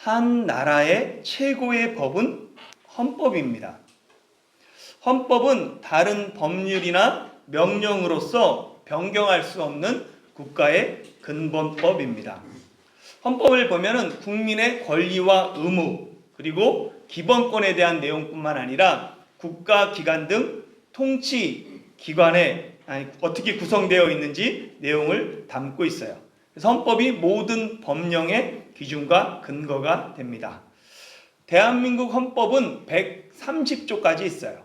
한 나라의 최고의 법은 헌법입니다. 헌법은 다른 법률이나 명령으로서 변경할 수 없는 국가의 근본법입니다. 헌법을 보면은 국민의 권리와 의무 그리고 기본권에 대한 내용뿐만 아니라 국가 기관 등 통치 기관에 어떻게 구성되어 있는지 내용을 담고 있어요. 그래서 헌법이 모든 법령의 기준과 근거가 됩니다. 대한민국 헌법은 130조까지 있어요.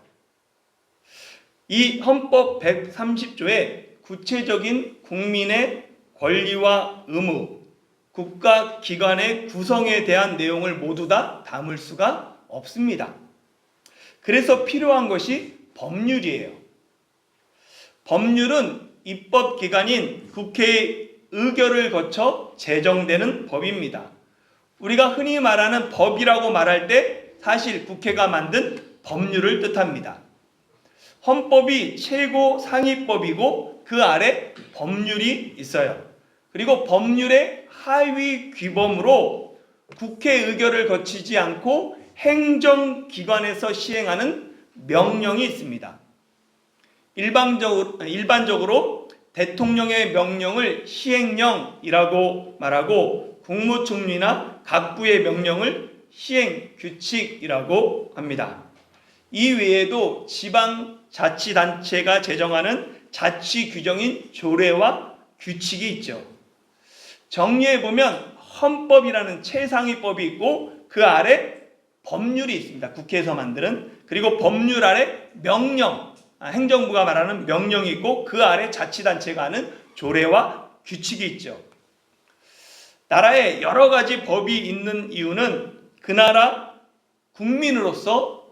이 헌법 130조에 구체적인 국민의 권리와 의무, 국가 기관의 구성에 대한 내용을 모두 다 담을 수가 없습니다. 그래서 필요한 것이 법률이에요. 법률은 입법기관인 국회의 의결을 거쳐 제정되는 법입니다. 우리가 흔히 말하는 법이라고 말할 때 사실 국회가 만든 법률을 뜻합니다. 헌법이 최고 상위법이고 그 아래 법률이 있어요. 그리고 법률의 하위 규범으로 국회 의결을 거치지 않고 행정기관에서 시행하는 명령이 있습니다. 일반적으로 대통령의 명령을 시행령이라고 말하고 국무총리나 각부의 명령을 시행규칙이라고 합니다. 이 외에도 지방자치단체가 제정하는 자치규정인 조례와 규칙이 있죠. 정리해보면 헌법이라는 최상위법이 있고 그 아래 법률이 있습니다. 국회에서 만드는. 그리고 법률 아래 명령, 행정부가 말하는 명령이 있고 그 아래 자치단체가 하는 조례와 규칙이 있죠. 나라에 여러 가지 법이 있는 이유는 그 나라 국민으로서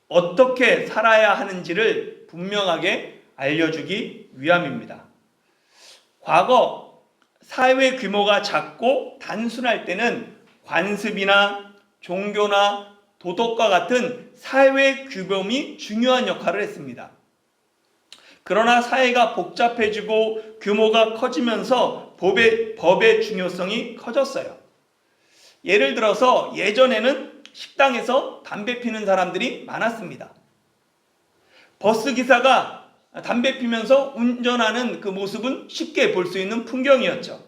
어떻게 살아야 하는지를 분명하게 알려주기 위함입니다. 과거 사회 규모가 작고 단순할 때는 관습이나 종교나 도덕과 같은 사회 규범이 중요한 역할을 했습니다. 그러나 사회가 복잡해지고 규모가 커지면서 법의 중요성이 커졌어요. 예를 들어서 예전에는 식당에서 담배 피는 사람들이 많았습니다. 버스기사가 담배 피면서 운전하는 그 모습은 쉽게 볼 수 있는 풍경이었죠.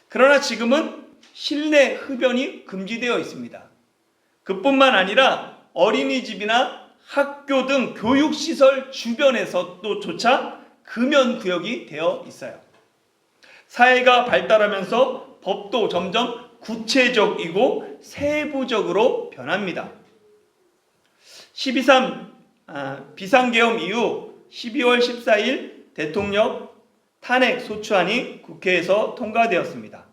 그러나 지금은 실내 흡연이 금지되어 있습니다. 그뿐만 아니라 어린이집이나 학교 등 교육시설 주변에서조차 금연구역이 되어 있어요. 사회가 발달하면서 법도 점점 구체적이고 세부적으로 변합니다. 12.3 비상계엄 이후 12월 14일 대통령 탄핵 소추안이 국회에서 통과되었습니다.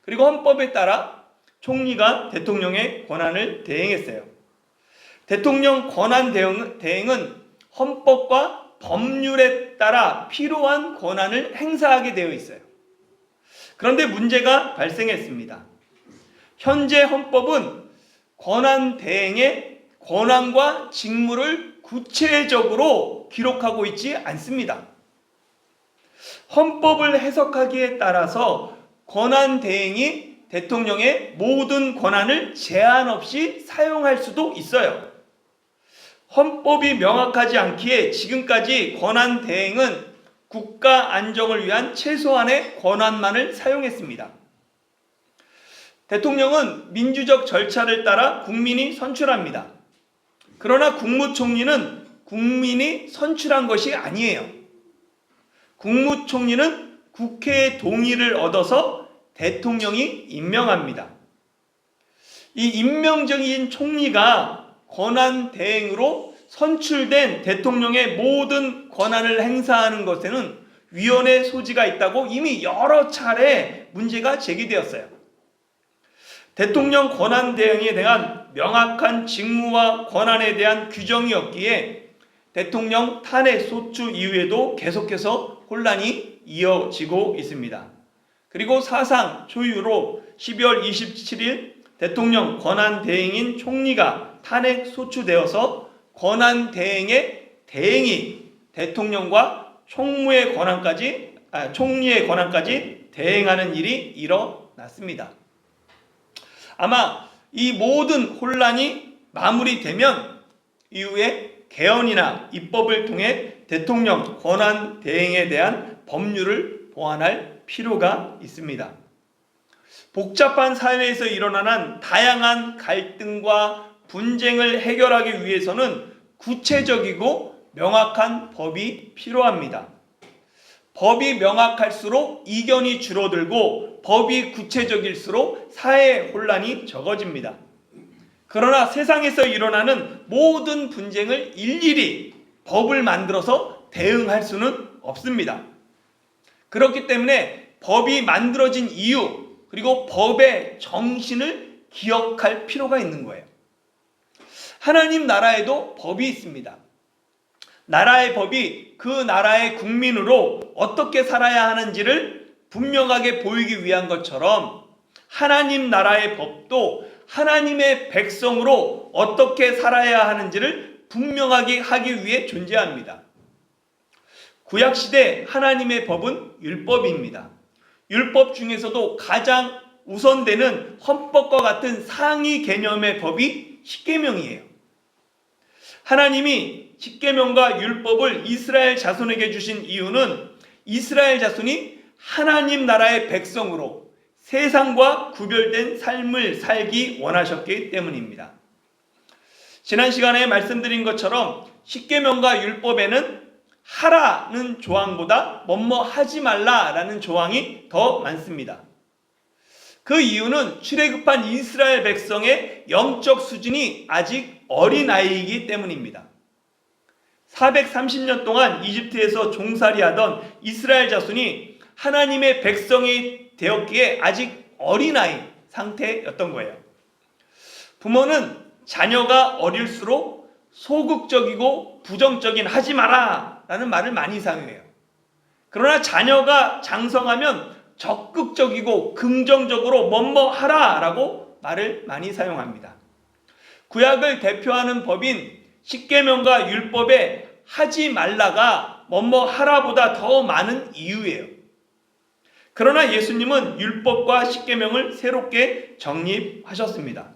그리고 헌법에 따라 총리가 대통령의 권한을 대행했어요. 대통령 권한 대행은 헌법과 법률에 따라 필요한 권한을 행사하게 되어 있어요. 그런데 문제가 발생했습니다. 현재 헌법은 권한 대행의 권한과 직무를 구체적으로 기록하고 있지 않습니다. 헌법을 해석하기에 따라서 권한 대행이 대통령의 모든 권한을 제한 없이 사용할 수도 있어요. 헌법이 명확하지 않기에 지금까지 권한 대행은 국가 안정을 위한 최소한의 권한만을 사용했습니다. 대통령은 민주적 절차를 따라 국민이 선출합니다. 그러나 국무총리는 국민이 선출한 것이 아니에요. 국무총리는 국회의 동의를 얻어서 대통령이 임명합니다. 이 임명적인 총리가 권한 대행으로 선출된 대통령의 모든 권한을 행사하는 것에는 위헌의 소지가 있다고 이미 여러 차례 문제가 제기되었어요. 대통령 권한 대행에 대한 명확한 직무와 권한에 대한 규정이 없기에 대통령 탄핵 소추 이후에도 계속해서 혼란이 이어지고 있습니다. 그리고 사상 초유로 12월 27일 대통령 권한 대행인 총리가 탄핵 소추되어서 권한 대행의 대행이 대통령과 총리의 권한까지 대행하는 일이 일어났습니다. 아마 이 모든 혼란이 마무리되면 이후에 개헌이나 입법을 통해 대통령 권한 대행에 대한 법률을 보완할 필요가 있습니다. 복잡한 사회에서 일어나는 다양한 갈등과 분쟁을 해결하기 위해서는 구체적이고 명확한 법이 필요합니다. 법이 명확할수록 이견이 줄어들고 법이 구체적일수록 사회 혼란이 적어집니다. 그러나 세상에서 일어나는 모든 분쟁을 일일이 법을 만들어서 대응할 수는 없습니다. 그렇기 때문에 법이 만들어진 이유 그리고 법의 정신을 기억할 필요가 있는 거예요. 하나님 나라에도 법이 있습니다. 나라의 법이 그 나라의 국민으로 어떻게 살아야 하는지를 분명하게 보이기 위한 것처럼 하나님 나라의 법도 하나님의 백성으로 어떻게 살아야 하는지를 분명하게 하기 위해 존재합니다. 구약시대 하나님의 법은 율법입니다. 율법 중에서도 가장 우선되는 헌법과 같은 상위 개념의 법이 십계명이에요. 하나님이 십계명과 율법을 이스라엘 자손에게 주신 이유는 이스라엘 자손이 하나님 나라의 백성으로 세상과 구별된 삶을 살기 원하셨기 때문입니다. 지난 시간에 말씀드린 것처럼 십계명과 율법에는 하라는 조항보다 뭐뭐 하지 말라라는 조항이 더 많습니다. 그 이유는 출애굽한 이스라엘 백성의 영적 수준이 아직 어린아이이기 때문입니다. 430년 동안 이집트에서 종살이하던 이스라엘 자손이 하나님의 백성이 되었기에 아직 어린아이 상태였던 거예요. 부모는 자녀가 어릴수록 소극적이고 부정적인 하지 마라 라는 말을 많이 사용해요. 그러나 자녀가 장성하면 적극적이고 긍정적으로 뭐뭐 하라 라고 말을 많이 사용합니다. 구약을 대표하는 법인 십계명과 율법에 하지 말라가 뭐뭐 하라보다 더 많은 이유예요. 그러나 예수님은 율법과 십계명을 새롭게 정립하셨습니다.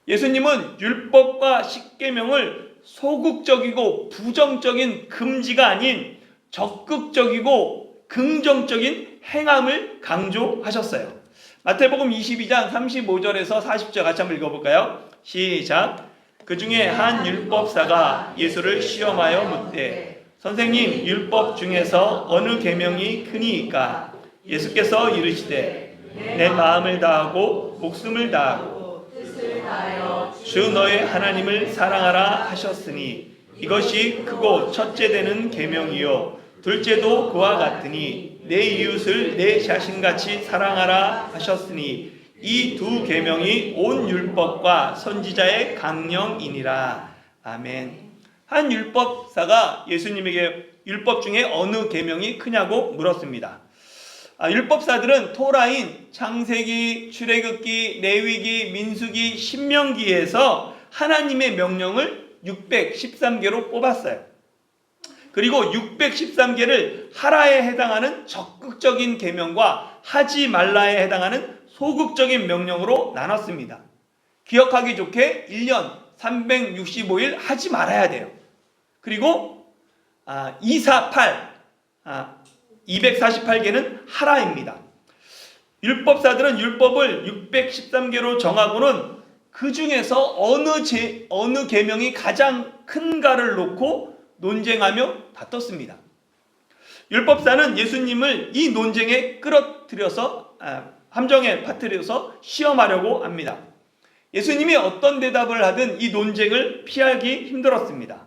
예수님은 율법과 십계명을 소극적이고 부정적인 금지가 아닌 적극적이고 긍정적인 행함을 강조하셨어요. 마태복음 22장 35절에서 40절 같이 한번 읽어볼까요? 시작. 그 중에 한 율법사가 예수를 시험하여 묻되 선생님, 율법 중에서 어느 계명이 크니이까? 예수께서 이르시되 내 마음을 다하고 목숨을 다하고 뜻을 다하여 주 너의 하나님을 사랑하라 하셨으니 이것이 크고 첫째 되는 계명이요 둘째도 그와 같으니 내 이웃을 내 자신같이 사랑하라 하셨으니 이 두 계명이 온 율법과 선지자의 강령이니라. 아멘. 한 율법사가 예수님에게 율법 중에 어느 계명이 크냐고 물었습니다. 율법사들은 토라인 창세기, 출애굽기, 레위기, 민수기, 신명기에서 하나님의 명령을 613개로 뽑았어요. 그리고 613개를 하라에 해당하는 적극적인 계명과 하지 말라에 해당하는 소극적인 명령으로 나눴습니다. 기억하기 좋게 1년 365일 하지 말아야 돼요. 그리고 248 248개는 하라입니다. 율법사들은 율법을 613개로 정하고는 그 중에서 어느 계명이 가장 큰가를 놓고 논쟁하며 다퉜습니다. 율법사는 예수님을 이 논쟁에 끌어들여서 함정에 빠뜨려서 시험하려고 합니다. 예수님이 어떤 대답을 하든 이 논쟁을 피하기 힘들었습니다.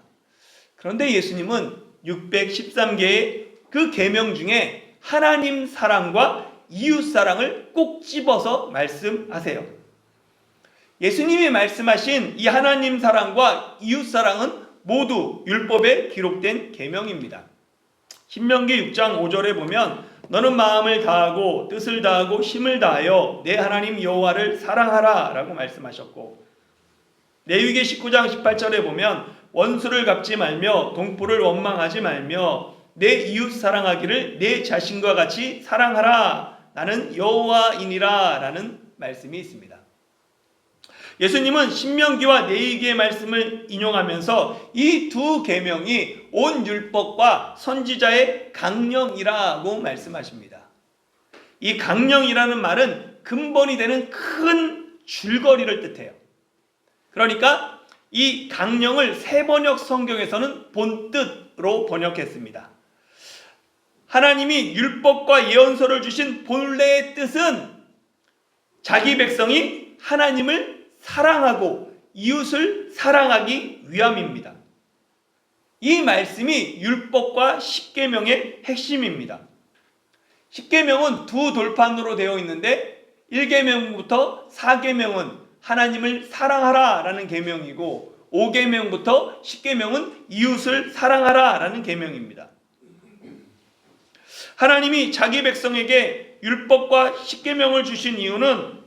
그런데 예수님은 613개의 그 계명 중에 하나님 사랑과 이웃 사랑을 꼭 집어서 말씀하세요. 예수님이 말씀하신 이 하나님 사랑과 이웃 사랑은 모두 율법에 기록된 계명입니다. 신명기 6장 5절에 보면 너는 마음을 다하고 뜻을 다하고 힘을 다하여 내 하나님 여호와를 사랑하라 라고 말씀하셨고, 레위기 19장 18절에 보면 원수를 갚지 말며 동포를 원망하지 말며 내 이웃 사랑하기를 내 자신과 같이 사랑하라 나는 여호와이니라 라는 말씀이 있습니다. 예수님은 신명기와 레위기의 말씀을 인용하면서 이 두 계명이 온 율법과 선지자의 강령이라고 말씀하십니다. 이 강령이라는 말은 근본이 되는 큰 줄거리를 뜻해요. 그러니까 이 강령을 새번역 성경에서는 본뜻으로 번역했습니다. 하나님이 율법과 예언서를 주신 본래의 뜻은 자기 백성이 하나님을 사랑하고 이웃을 사랑하기 위함입니다. 이 말씀이 율법과 십계명의 핵심입니다. 십계명은 두 돌판으로 되어 있는데 1계명부터 4계명은 하나님을 사랑하라 라는 계명이고 5계명부터 10계명은 이웃을 사랑하라 라는 계명입니다. 하나님이 자기 백성에게 율법과 십계명을 주신 이유는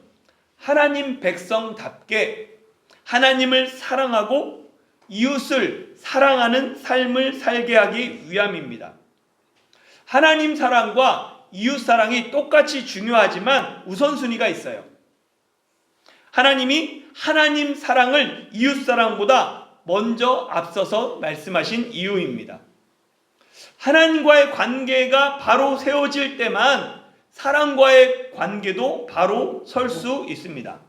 하나님 백성답게 하나님을 사랑하고 이웃을 사랑하는 삶을 살게 하기 위함입니다. 하나님 사랑과 이웃 사랑이 똑같이 중요하지만 우선순위가 있어요. 하나님이 하나님 사랑을 이웃 사랑보다 먼저 앞서서 말씀하신 이유입니다. 하나님과의 관계가 바로 세워질 때만 사랑과의 관계도 바로 설 수 있습니다.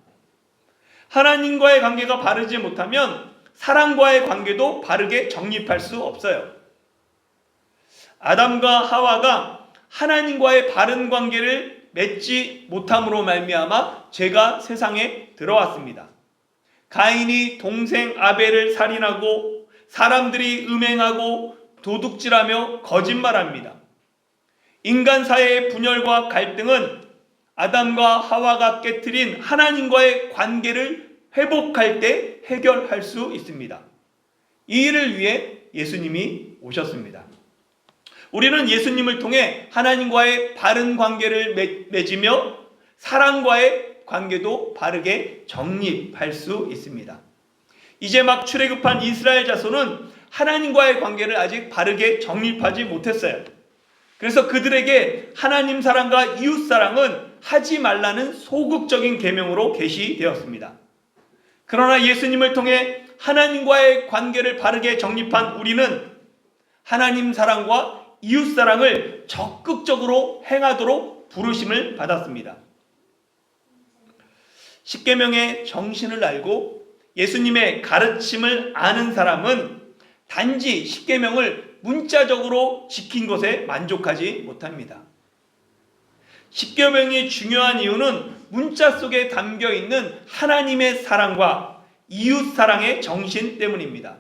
하나님과의 관계가 바르지 못하면 사랑과의 관계도 바르게 정립할 수 없어요. 아담과 하와가 하나님과의 바른 관계를 맺지 못함으로 말미암아 죄가 세상에 들어왔습니다. 가인이 동생 아벨을 살인하고 사람들이 음행하고 도둑질하며 거짓말합니다. 인간 사회의 분열과 갈등은 아담과 하와가 깨트린 하나님과의 관계를 회복할 때 해결할 수 있습니다. 이 일을 위해 예수님이 오셨습니다. 우리는 예수님을 통해 하나님과의 바른 관계를 맺으며 사랑과의 관계도 바르게 정립할 수 있습니다. 이제 막 출애굽한 이스라엘 자손은 하나님과의 관계를 아직 바르게 정립하지 못했어요. 그래서 그들에게 하나님 사랑과 이웃 사랑은 하지 말라는 소극적인 계명으로 계시되었습니다. 그러나 예수님을 통해 하나님과의 관계를 바르게 정립한 우리는 하나님 사랑과 이웃 사랑을 적극적으로 행하도록 부르심을 받았습니다. 십계명의 정신을 알고 예수님의 가르침을 아는 사람은 단지 십계명을 문자적으로 지킨 것에 만족하지 못합니다. 십계명이 중요한 이유는 문자 속에 담겨 있는 하나님의 사랑과 이웃 사랑의 정신 때문입니다.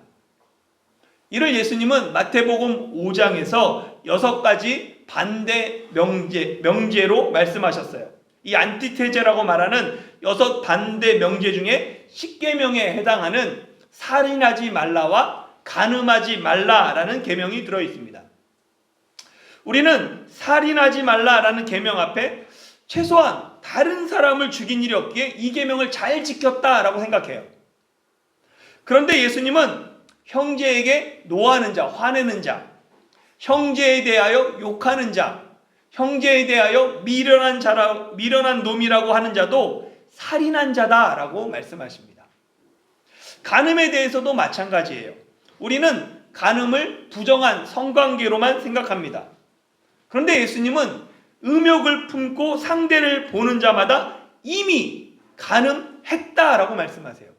이를 예수님은 마태복음 5장에서 6가지 반대 명제로 말씀하셨어요. 이 안티테제라고 말하는 6 반대 명제 중에 십계명에 해당하는 살인하지 말라와 간음하지 말라라는 계명이 들어 있습니다. 우리는 살인하지 말라라는 계명 앞에 최소한 다른 사람을 죽인 일이 없기에 이 계명을 잘 지켰다라고 생각해요. 그런데 예수님은 형제에게 노하는 자, 화내는 자, 형제에 대하여 욕하는 자, 형제에 대하여 미련한 놈이라고 하는 자도 살인한 자다라고 말씀하십니다. 간음에 대해서도 마찬가지예요. 우리는 간음을 부정한 성관계로만 생각합니다. 그런데 예수님은 음욕을 품고 상대를 보는 자마다 이미 간음했다라고 말씀하세요.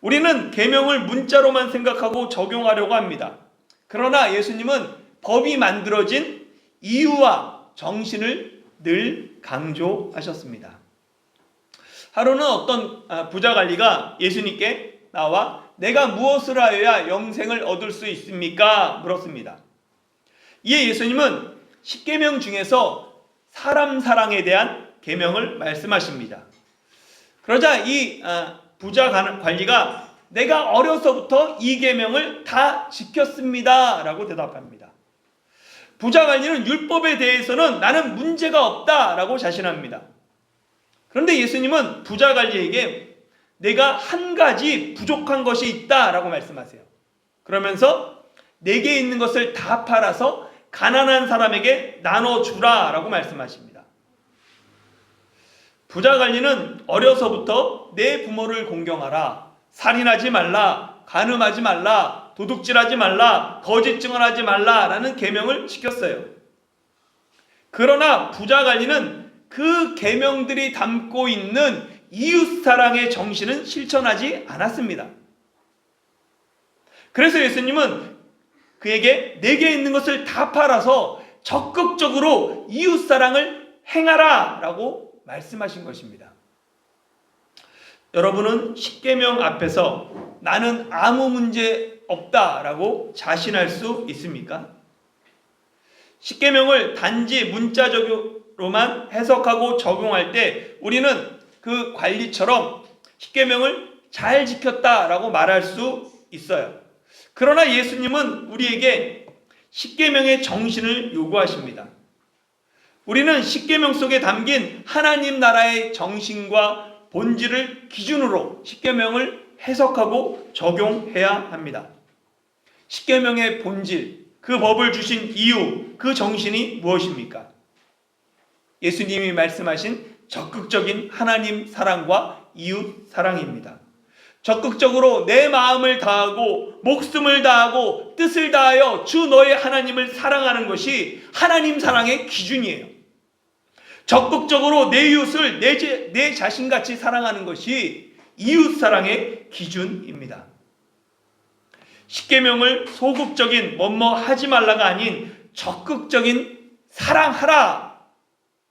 우리는 계명을 문자로만 생각하고 적용하려고 합니다. 그러나 예수님은 법이 만들어진 이유와 정신을 늘 강조하셨습니다. 하루는 어떤 부자관리가 예수님께 나와 내가 무엇을 하여야 영생을 얻을 수 있습니까? 물었습니다. 이에 예수님은 십계명 중에서 사람 사랑에 대한 계명을 말씀하십니다. 그러자 이 부자관리가 내가 어려서부터 이 계명을 다 지켰습니다 라고 대답합니다. 부자관리는 율법에 대해서는 나는 문제가 없다라고 자신합니다. 그런데 예수님은 부자관리에게 내가 한 가지 부족한 것이 있다라고 말씀하세요. 그러면서 내게 있는 것을 다 팔아서 가난한 사람에게 나눠주라라고 말씀하십니다. 부자 관리는 어려서부터 내 부모를 공경하라, 살인하지 말라, 간음하지 말라, 도둑질하지 말라, 거짓 증언하지 말라라는 계명을 지켰어요. 그러나 부자 관리는 그 계명들이 담고 있는 이웃사랑의 정신은 실천하지 않았습니다. 그래서 예수님은 그에게 내게 있는 것을 다 팔아서 적극적으로 이웃사랑을 행하라 라고 말씀하신 것입니다. 여러분은 십계명 앞에서 나는 아무 문제 없다라고 자신할 수 있습니까? 십계명을 단지 문자적으로만 해석하고 적용할 때 우리는 그 관리처럼 십계명을 잘 지켰다라고 말할 수 있어요. 그러나 예수님은 우리에게 십계명의 정신을 요구하십니다. 우리는 십계명 속에 담긴 하나님 나라의 정신과 본질을 기준으로 십계명을 해석하고 적용해야 합니다. 십계명의 본질, 그 법을 주신 이유, 그 정신이 무엇입니까? 예수님이 말씀하신 적극적인 하나님 사랑과 이웃 사랑입니다. 적극적으로 내 마음을 다하고 목숨을 다하고 뜻을 다하여 주 너의 하나님을 사랑하는 것이 하나님 사랑의 기준이에요. 적극적으로 내 이웃을 내 자신같이 사랑하는 것이 이웃 사랑의 기준입니다. 십계명을 소극적인 뭐뭐 하지 말라가 아닌 적극적인 사랑하라,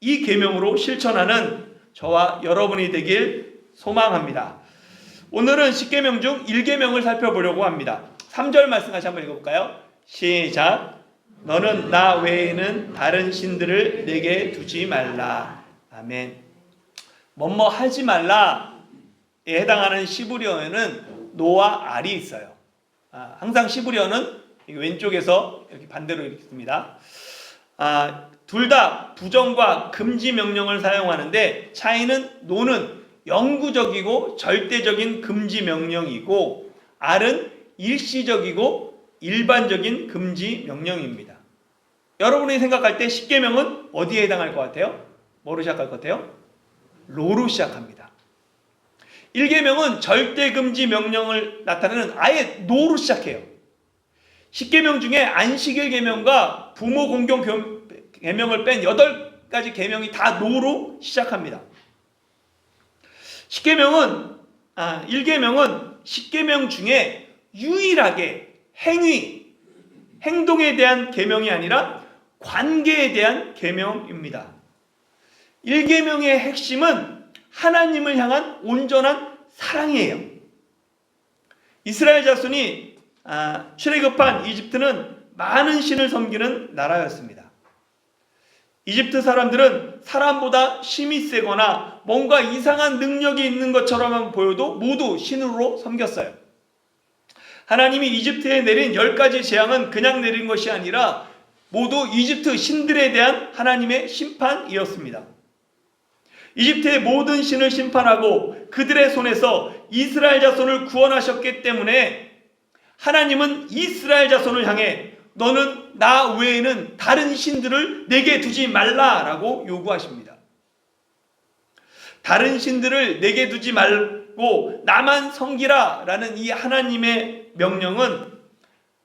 이 계명으로 실천하는 저와 여러분이 되길 소망합니다. 오늘은 십계명 중 1계명을 살펴보려고 합니다. 3절 말씀 다시 한번 읽어볼까요? 시작. 너는 나 외에는 다른 신들을 내게 두지 말라. 아멘. 뭐뭐 하지 말라에 해당하는 시브리어에는 노와 알이 있어요. 항상 시브리어는 왼쪽에서 이렇게 반대로 읽습니다. 둘 다 부정과 금지 명령을 사용하는데 차이는 노는 영구적이고 절대적인 금지 명령이고 알은 일시적이고 일반적인 금지 명령입니다. 여러분이 생각할 때 십계명은 어디에 해당할 것 같아요? 뭐로 시작할 것 같아요? 로로 시작합니다. 1계명은 절대 금지 명령을 나타내는 아예 노로 시작해요. 십계명 중에 안식일 계명과 부모 공경 계명을 뺀 8가지 계명이 다 노로 시작합니다. 1계명은 십계명 중에 유일하게 행동에 대한 계명이 아니라 관계에 대한 계명입니다. 1계명의 핵심은 하나님을 향한 온전한 사랑이에요. 이스라엘 자손이 출애굽한 이집트는 많은 신을 섬기는 나라였습니다. 이집트 사람들은 사람보다 힘이 세거나 뭔가 이상한 능력이 있는 것처럼만 보여도 모두 신으로 섬겼어요. 하나님이 이집트에 내린 10가지 재앙은 그냥 내린 것이 아니라 모두 이집트 신들에 대한 하나님의 심판이었습니다. 이집트의 모든 신을 심판하고 그들의 손에서 이스라엘 자손을 구원하셨기 때문에 하나님은 이스라엘 자손을 향해 너는 나 외에는 다른 신들을 내게 두지 말라라고 요구하십니다. 다른 신들을 내게 두지 말고 나만 섬기라 라는 이 하나님의 명령은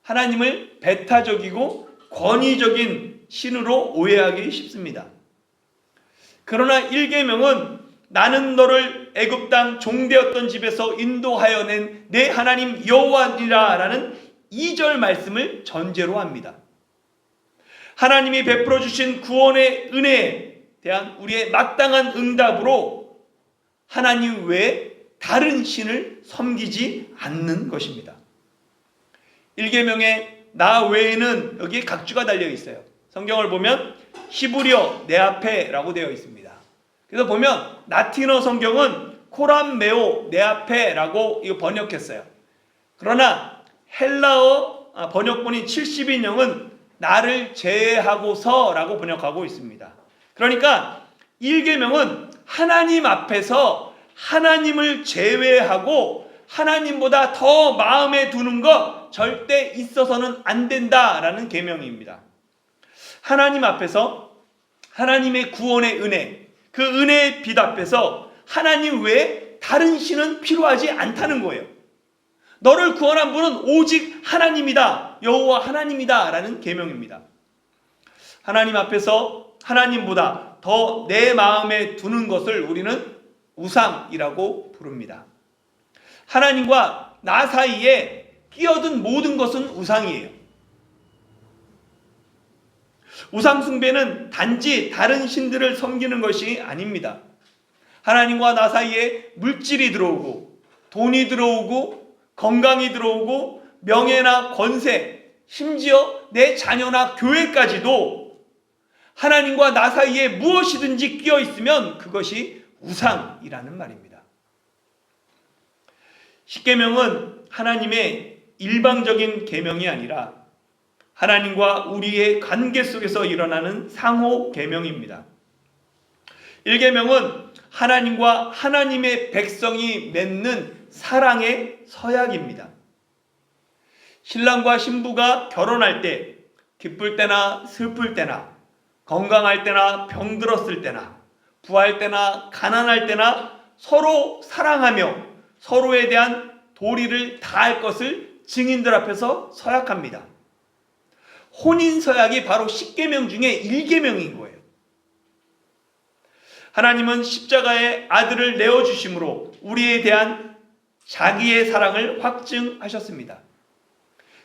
하나님을 배타적이고 권위적인 신으로 오해하기 쉽습니다. 그러나 1계명은 나는 너를 애굽 땅 종되었던 집에서 인도하여 낸 내 하나님 여호와니라 라는 2절 말씀을 전제로 합니다. 하나님이 베풀어 주신 구원의 은혜에 대한 우리의 마땅한 응답으로 하나님 외에 다른 신을 섬기지 않는 것입니다. 1계명에 나 외에는 여기에 각주가 달려 있어요. 성경을 보면 히브리어 내 앞에 라고 되어 있습니다. 그래서 보면 라틴어 성경은 코람메오 내 앞에 라고 번역했어요. 그러나 헬라어 번역본인 70인형은 나를 제외하고서 라고 번역하고 있습니다. 그러니까 1계명은 하나님 앞에서 하나님을 제외하고 하나님보다 더 마음에 두는 것 절대 있어서는 안 된다라는 계명입니다. 하나님 앞에서 하나님의 구원의 은혜, 그 은혜의 빛 앞에서 하나님 외에 다른 신은 필요하지 않다는 거예요. 너를 구원한 분은 오직 하나님이다. 여호와 하나님이다 라는 계명입니다. 하나님 앞에서 하나님보다 더 내 마음에 두는 것을 우리는 우상이라고 부릅니다. 하나님과 나 사이에 끼어든 모든 것은 우상이에요. 우상 숭배는 단지 다른 신들을 섬기는 것이 아닙니다. 하나님과 나 사이에 물질이 들어오고 돈이 들어오고 건강이 들어오고 명예나 권세, 심지어 내 자녀나 교회까지도 하나님과 나 사이에 무엇이든지 끼어 있으면 그것이 우상이라는 말입니다. 십계명은 하나님의 일방적인 계명이 아니라 하나님과 우리의 관계 속에서 일어나는 상호 계명입니다. 1계명은 하나님과 하나님의 백성이 맺는 사랑의 서약입니다. 신랑과 신부가 결혼할 때 기쁠 때나 슬플 때나 건강할 때나 병들었을 때나 부할 때나 가난할 때나 서로 사랑하며 서로에 대한 도리를 다할 것을 증인들 앞에서 서약합니다. 혼인서약이 바로 10계명 중에 1계명인 거예요. 하나님은 십자가의 아들을 내어주심으로 우리에 대한 자기의 사랑을 확증하셨습니다.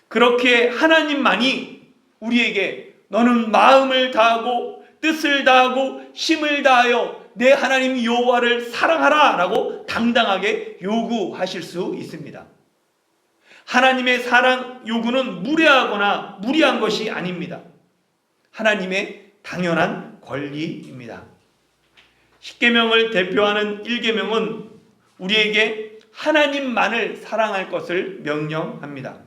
그렇게 하나님만이 우리에게 너는 마음을 다하고 뜻을 다하고 힘을 다하여 내 하나님 여호와를 사랑하라 라고 당당하게 요구하실 수 있습니다. 하나님의 사랑 요구는 무례하거나 무리한 것이 아닙니다. 하나님의 당연한 권리입니다. 10계명을 대표하는 1계명은 우리에게 하나님만을 사랑할 것을 명령합니다.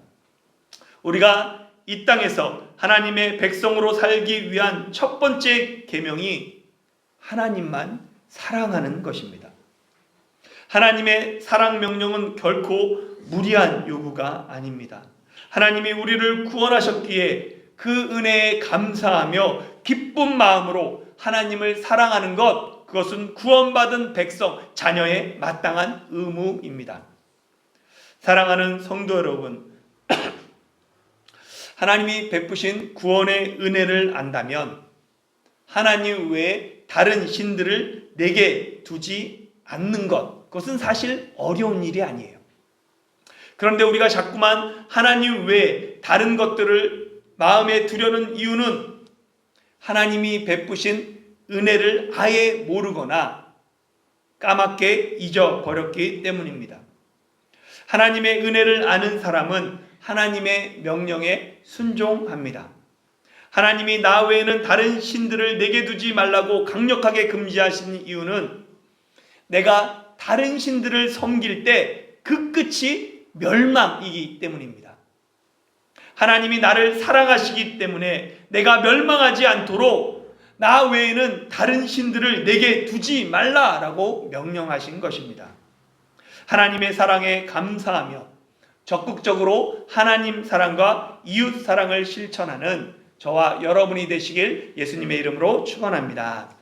우리가 이 땅에서 하나님의 백성으로 살기 위한 첫 번째 계명이 하나님만 사랑하는 것입니다. 하나님의 사랑 명령은 결코 무리한 요구가 아닙니다. 하나님이 우리를 구원하셨기에 그 은혜에 감사하며 기쁜 마음으로 하나님을 사랑하는 것, 그것은 구원받은 백성, 자녀의 마땅한 의무입니다. 사랑하는 성도 여러분, 하나님이 베푸신 구원의 은혜를 안다면 하나님 외에 다른 신들을 내게 두지 않는 것, 그것은 사실 어려운 일이 아니에요. 그런데 우리가 자꾸만 하나님 외에 다른 것들을 마음에 두려는 이유는 하나님이 베푸신 은혜를 아예 모르거나 까맣게 잊어버렸기 때문입니다. 하나님의 은혜를 아는 사람은 하나님의 명령에 순종합니다. 하나님이 나 외에는 다른 신들을 내게 두지 말라고 강력하게 금지하신 이유는 내가 다른 신들을 섬길 때 그 끝이 멸망이기 때문입니다. 하나님이 나를 사랑하시기 때문에 내가 멸망하지 않도록 나 외에는 다른 신들을 내게 두지 말라라고 명령하신 것입니다. 하나님의 사랑에 감사하며 적극적으로 하나님 사랑과 이웃 사랑을 실천하는 저와 여러분이 되시길 예수님의 이름으로 축원합니다.